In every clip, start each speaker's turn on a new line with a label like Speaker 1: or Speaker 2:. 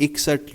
Speaker 1: 61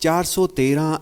Speaker 1: 413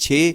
Speaker 1: 6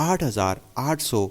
Speaker 1: 8800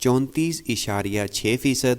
Speaker 1: 34.6%,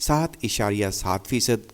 Speaker 1: 7.7%,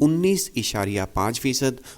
Speaker 1: 19.5%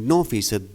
Speaker 1: 9%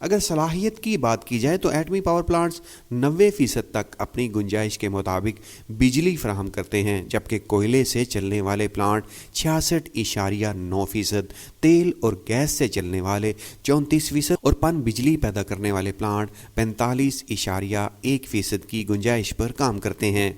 Speaker 1: اگر صلاحیت کی بات کی جائے تو ایٹمی پاور پلانٹس 90% تک اپنی گنجائش کے مطابق بجلی فراہم کرتے ہیں، جبکہ کوئلے سے چلنے والے پلانٹ 66.9%، تیل اور گیس سے چلنے والے 34% اور پن بجلی پیدا کرنے والے پلانٹ 45.1% کی گنجائش پر کام کرتے ہیں۔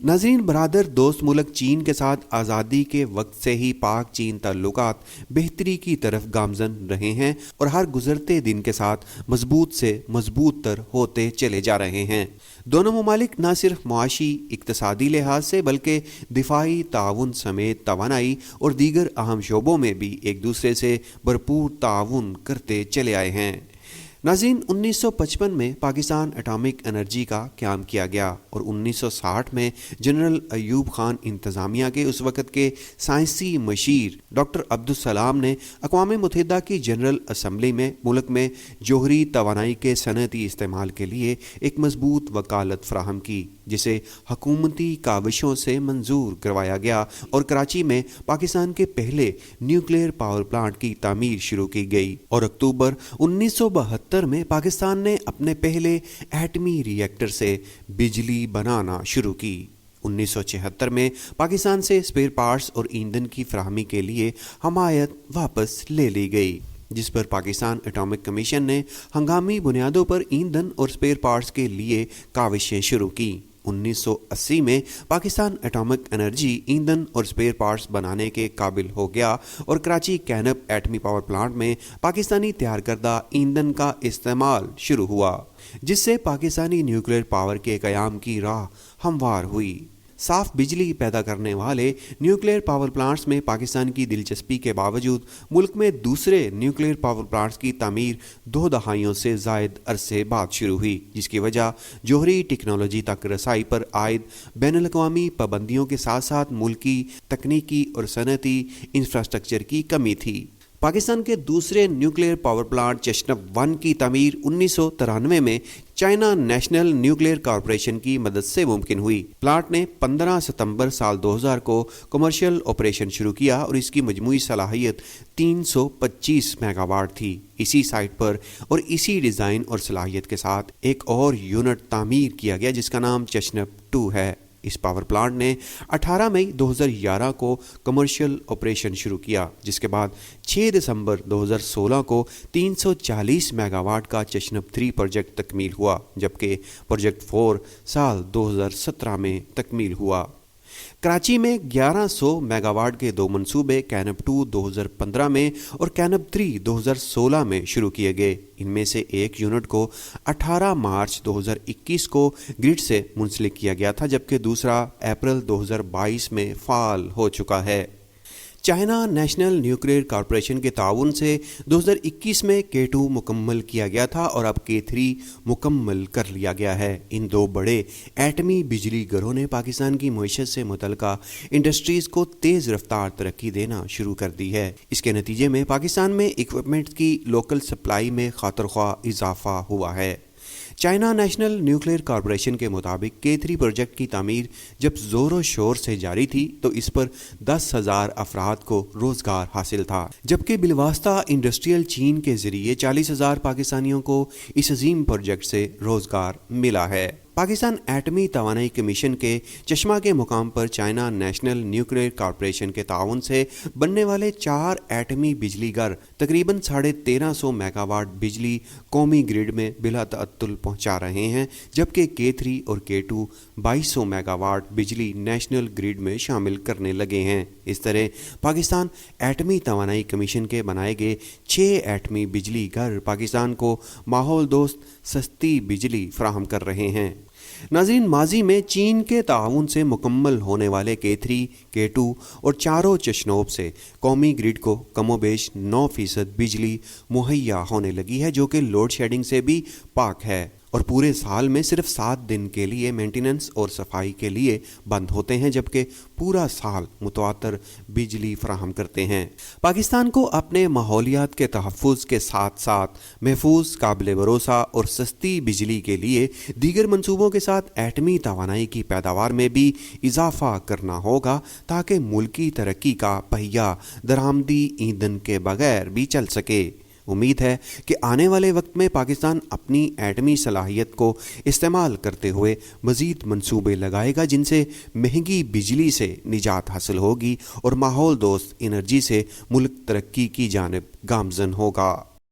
Speaker 1: ناظرین، برادر دوست ملک چین کے ساتھ آزادی کے وقت سے ہی پاک چین تعلقات بہتری کی طرف گامزن رہے ہیں اور ہر گزرتے دن کے ساتھ مضبوط سے مضبوط تر ہوتے چلے جا رہے ہیں۔ دونوں ممالک نہ صرف معاشی اقتصادی لحاظ سے بلکہ دفاعی تعاون سمیت توانائی اور دیگر اہم شعبوں میں بھی ایک دوسرے سے بھرپور تعاون کرتے چلے آئے ہیں۔ ناظرین، 1955 میں پاکستان اٹامک انرجی کا قیام کیا گیا اور 1960 میں جنرل ایوب خان انتظامیہ کے اس وقت کے سائنسی مشیر ڈاکٹر عبدالسلام نے اقوام متحدہ کی جنرل اسمبلی میں ملک میں جوہری توانائی کے صنعتی استعمال کے لیے ایک مضبوط وکالت فراہم کی، جسے حکومتی کاوشوں سے منظور کروایا گیا اور کراچی میں پاکستان کے پہلے نیوکلیئر پاور پلانٹ کی تعمیر شروع کی گئی، اور اکتوبر 1972 میں پاکستان نے اپنے پہلے ایٹمی ری ایکٹر سے بجلی بنانا شروع کی۔ 1976 میں پاکستان سے اسپیئر پارٹس اور ایندھن کی فراہمی کے لیے حمایت واپس لے لی گئی، جس پر پاکستان اٹامک کمیشن نے ہنگامی بنیادوں پر ایندھن اور اسپیئر پارٹس کے لیے کاوشیں شروع کی۔ 1980 میں پاکستان اٹامک انرجی ایندھن اور اسپیئر پارٹس بنانے کے قابل ہو گیا اور کراچی کینپ ایٹمی پاور پلانٹ میں پاکستانی تیار کردہ ایندھن کا استعمال شروع ہوا، جس سے پاکستانی نیوکلیئر پاور کے قیام کی راہ ہموار ہوئی۔ صاف بجلی پیدا کرنے والے نیوکلیئر پاور پلانٹس میں پاکستان کی دلچسپی کے باوجود ملک میں دوسرے نیوکلیئر پاور پلانٹس کی تعمیر 2 دہائیوں سے زائد عرصے بعد شروع ہوئی، جس کی وجہ جوہری ٹیکنالوجی تک رسائی پر عائد بین الاقوامی پابندیوں کے ساتھ ساتھ ملکی تکنیکی اور صنعتی انفراسٹرکچر کی کمی تھی۔ پاکستان کے دوسرے نیوکلیئر پاور پلانٹ چشنپ 1 کی تعمیر 1993 میں چائنا نیشنل نیوکلیئر کارپوریشن کی مدد سے ممکن ہوئی۔ پلانٹ نے 15 ستمبر سال 2000 کو کمرشل آپریشن شروع کیا اور اس کی مجموعی صلاحیت 325 میگا واٹ تھی۔ اسی سائٹ پر اور اسی ڈیزائن اور صلاحیت کے ساتھ ایک اور یونٹ تعمیر کیا گیا جس کا نام چشنپ 2 ہے۔ اس پاور پلانٹ نے 18 مئی 2011 کو کمرشل آپریشن شروع کیا، جس کے بعد 6 دسمبر 2016 کو 340 میگا واٹ کا چشنپ 3 پروجیکٹ تکمیل ہوا، جبکہ پروجیکٹ 4 سال 2017 میں تکمیل ہوا۔ کراچی میں 1100 میگا واٹ کے 2 منصوبے کینپ 2 2015 میں اور کینپ 3 2016 میں شروع کیے گئے۔ ان میں سے ایک یونٹ کو 18 مارچ 2021 کو گرڈ سے منسلک کیا گیا تھا، جبکہ دوسرا اپریل 2022 میں فعال ہو چکا ہے۔ چائنا نیشنل نیوکلیئر کارپوریشن کے تعاون سے 2021 میں K2 مکمل کیا گیا تھا اور اب K3 مکمل کر لیا گیا ہے۔ ان 2 بڑے ایٹمی بجلی گھروں نے پاکستان کی معیشت سے متعلقہ انڈسٹریز کو تیز رفتار ترقی دینا شروع کر دی ہے۔ اس کے نتیجے میں پاکستان میں اکوپمنٹ کی لوکل سپلائی میں خاطر خواہ اضافہ ہوا ہے۔ چائنا نیشنل نیوکلیئر کارپوریشن کے مطابق K3 پروجیکٹ کی تعمیر جب زور و شور سے جاری تھی تو اس پر 10,000 افراد کو روزگار حاصل تھا، جبکہ بالواسطہ انڈسٹریل چین کے ذریعے 40,000 پاکستانیوں کو اس عظیم پروجیکٹ سے روزگار ملا ہے۔ پاکستان ایٹمی توانائی کمیشن کے چشمہ کے مقام پر چائنا نیشنل نیوکلیئر کارپوریشن کے تعاون سے بننے والے 4 ایٹمی بجلی گھر تقریباً 1350 میگا واٹ بجلی قومی گرڈ میں بلا تعطل پہنچا رہے ہیں، جبکہ K3 اور K2 2200 میگا واٹ بجلی نیشنل گرڈ میں شامل کرنے لگے ہیں۔ اس طرح پاکستان ایٹمی توانائی کمیشن کے بنائے گئے 6 ایٹمی بجلی گھر پاکستان کو ماحول دوست سستی بجلی فراہم کر رہے ہیں۔ ناظرین، ماضی میں چین کے تعاون سے مکمل ہونے والے K3، K2 اور چاروں چشنوب سے قومی گرڈ کو کم و بیش 9% بجلی مہیا ہونے لگی ہے، جو کہ لوڈ شیڈنگ سے بھی پاک ہے اور پورے سال میں صرف 7 دن کے لیے مینٹیننس اور صفائی کے لیے بند ہوتے ہیں، جبکہ پورا سال متواتر بجلی فراہم کرتے ہیں۔ پاکستان کو اپنے ماحولیات کے تحفظ کے ساتھ ساتھ محفوظ، قابل بھروسہ اور سستی بجلی کے لیے دیگر منصوبوں کے ساتھ ایٹمی توانائی کی پیداوار میں بھی اضافہ کرنا ہوگا تاکہ ملکی ترقی کا پہیہ درآمدی ایندھن کے بغیر بھی چل سکے۔ امید ہے کہ آنے والے وقت میں پاکستان اپنی ایٹمی صلاحیت کو استعمال کرتے ہوئے مزید منصوبے لگائے گا جن سے مہنگی بجلی سے نجات حاصل ہوگی اور ماحول دوست انرجی سے ملک ترقی کی جانب گامزن ہوگا۔